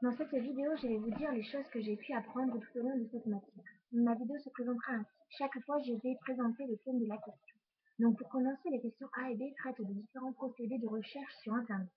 Dans cette vidéo, je vais vous dire les choses que j'ai pu apprendre tout au long de cette matière. Ma vidéo se présentera ainsi. Chaque fois, je vais présenter le thème de la question. Donc, pour commencer, les questions A et B traitent de différents procédés de recherche sur Internet.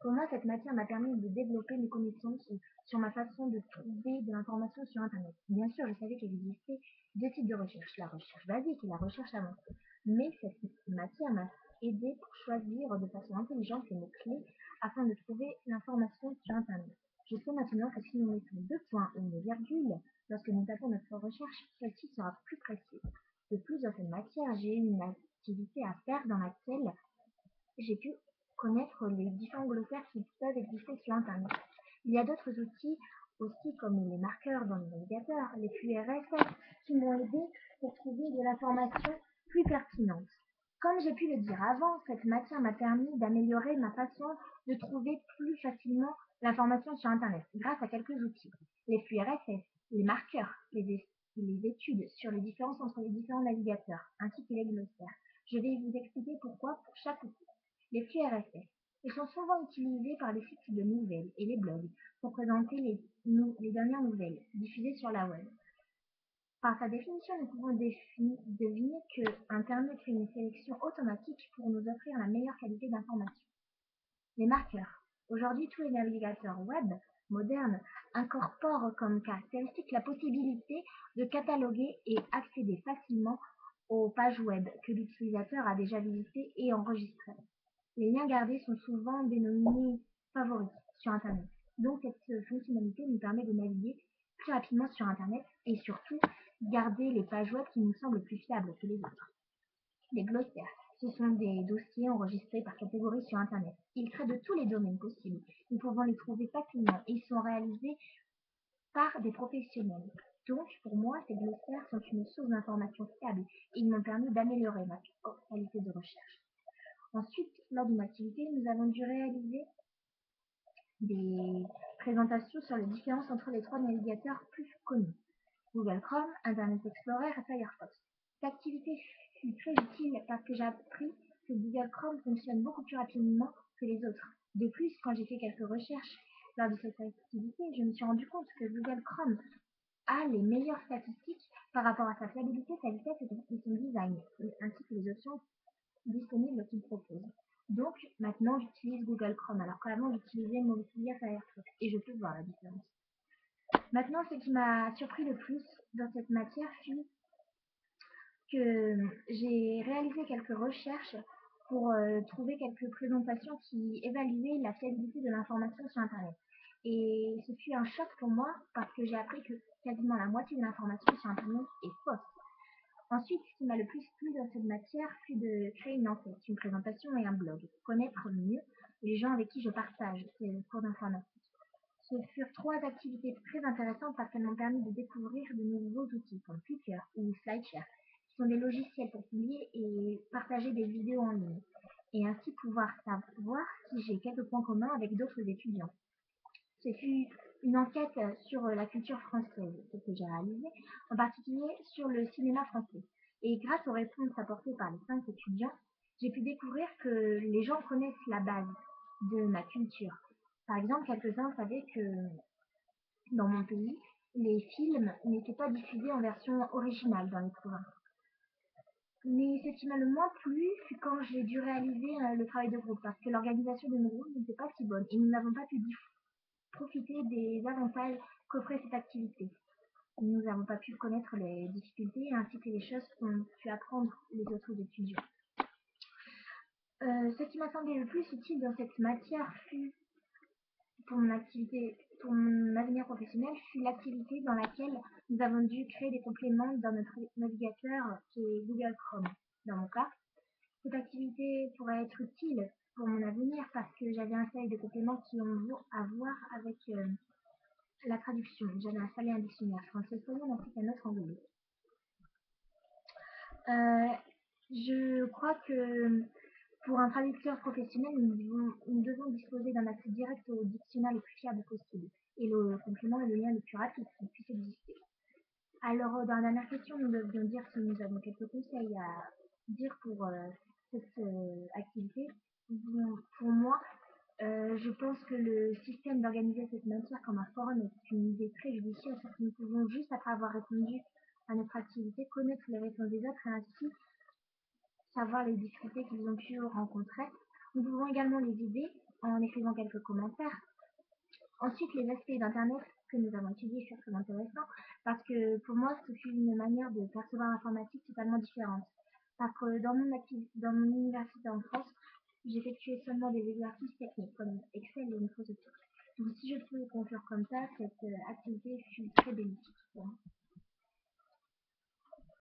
Pour moi, cette matière m'a permis de développer mes connaissances sur ma façon de trouver de l'information sur Internet. Bien sûr, je savais qu'il existait deux types de recherche, la recherche basique et la recherche avancée. Mais cette matière m'a aidé pour choisir de façon intelligente les mots-clés afin de trouver l'information sur Internet. Je sais maintenant que si nous mettons deux points ou une virgule, lorsque nous tapons notre recherche, celle-ci sera plus précise. De plus, dans cette matière, j'ai eu une activité à faire dans laquelle j'ai pu connaître les différents glossaires qui peuvent exister sur Internet. Il y a d'autres outils aussi comme les marqueurs dans les navigateurs, les flux RSS, qui m'ont aidé pour trouver de l'information plus pertinente. Comme j'ai pu le dire avant, cette matière m'a permis d'améliorer ma façon de trouver plus facilement l'information sur Internet grâce à quelques outils. Les flux RSS, les marqueurs, les études sur les différences entre les différents navigateurs, ainsi que les glossaires. Je vais vous expliquer pourquoi pour chaque outil. Les flux RSS. Ils sont souvent utilisés par les sites de nouvelles et les blogs pour présenter les dernières nouvelles diffusées sur la web. Par sa définition, nous pouvons deviner que Internet fait une sélection automatique pour nous offrir la meilleure qualité d'information. Les marqueurs. Aujourd'hui, tous les navigateurs web modernes incorporent comme caractéristique la possibilité de cataloguer et accéder facilement aux pages web que l'utilisateur a déjà visitées et enregistrées. Les liens gardés sont souvent dénominés favoris sur Internet. Donc cette fonctionnalité nous permet de naviguer plus rapidement sur Internet et surtout garder les pages web qui nous semblent plus fiables que les autres. Les glossaires, ce sont des dossiers enregistrés par catégorie sur Internet. Ils traitent de tous les domaines possibles. Nous pouvons les trouver facilement et ils sont réalisés par des professionnels. Donc, pour moi, ces glossaires sont une source d'information fiable et ils m'ont permis d'améliorer ma qualité de recherche. Ensuite, lors d'une activité, nous avons dû réaliser des présentations sur les différences entre les trois navigateurs plus connus, Google Chrome, Internet Explorer et Firefox. Cette activité fut très utile parce que j'ai appris que Google Chrome fonctionne beaucoup plus rapidement que les autres. De plus, quand j'ai fait quelques recherches lors de cette activité, je me suis rendu compte que Google Chrome a les meilleures statistiques par rapport à sa fiabilité, sa vitesse et son design, ainsi que les options disponibles qu'il propose. Donc, maintenant, j'utilise Google Chrome, alors qu'avant, j'utilisais Mozilla Firefox, et je peux voir la différence. Maintenant, ce qui m'a surpris le plus dans cette matière fut que j'ai réalisé quelques recherches pour trouver quelques présentations qui évaluaient la fiabilité de l'information sur Internet. Et ce fut un choc pour moi parce que j'ai appris que quasiment la moitié de l'information sur Internet est fausse. Ensuite, ce qui m'a le plus plu dans cette matière fut de créer une enquête, une présentation et un blog, connaître mieux les gens avec qui je partage ces cours d'informatique. Ce furent trois activités très intéressantes parce qu'elles m'ont permis de découvrir de nouveaux outils comme Flickr ou SlideShare, qui sont des logiciels pour publier et partager des vidéos en ligne, et ainsi pouvoir savoir si j'ai quelques points communs avec d'autres étudiants. Ce fut une enquête sur la culture française que j'ai réalisée, en particulier sur le cinéma français. Et grâce aux réponses apportées par les 5 étudiants, j'ai pu découvrir que les gens connaissent la base de ma culture. Par exemple, quelques-uns savaient que dans mon pays, les films n'étaient pas diffusés en version originale dans les provinces. Mais ce qui m'a le moins plu fut quand j'ai dû réaliser le travail de groupe, parce que l'organisation de mon groupe n'était pas si bonne et nous n'avons pas pu profiter des avantages qu'offrait cette activité. Nous n'avons pas pu connaître les difficultés ainsi que les choses qu'ont pu apprendre les autres étudiants. Ce qui m'a semblé le plus utile dans cette matière fut pour mon avenir professionnel, fut l'activité dans laquelle nous avons dû créer des compléments dans notre navigateur qui est Google Chrome. Dans mon cas, cette activité pourrait être utile pour mon avenir parce que j'avais installé des compléments qui ont à voir avec la traduction. J'avais installé un dictionnaire français-espagnol ainsi qu'un autre anglais. Je crois que pour un traducteur professionnel, nous devons disposer d'un accès direct au dictionnaire le plus fiable possible et le complément est le lien le plus rapide qui puisse exister. Alors, dans la dernière question, nous devions dire si nous avons quelques conseils à dire pour cette activité. Pour moi, Je pense que le système d'organiser cette matière comme un forum est une idée très judicieuse, parce que nous pouvons juste, après avoir répondu à notre activité, connaître les réponses des autres et ainsi savoir les difficultés qu'ils ont pu rencontrer. Nous pouvons également les aider en écrivant quelques commentaires. Ensuite, les aspects d'Internet que nous avons étudiés sont très intéressants parce que pour moi, c'est une manière de percevoir l'informatique totalement différente. Parce que dans mon université en France, j'effectuais seulement des exercices techniques comme Excel et Microsoft. Donc si je peux conclure comme ça, cette activité fut très bénéfique pour moi.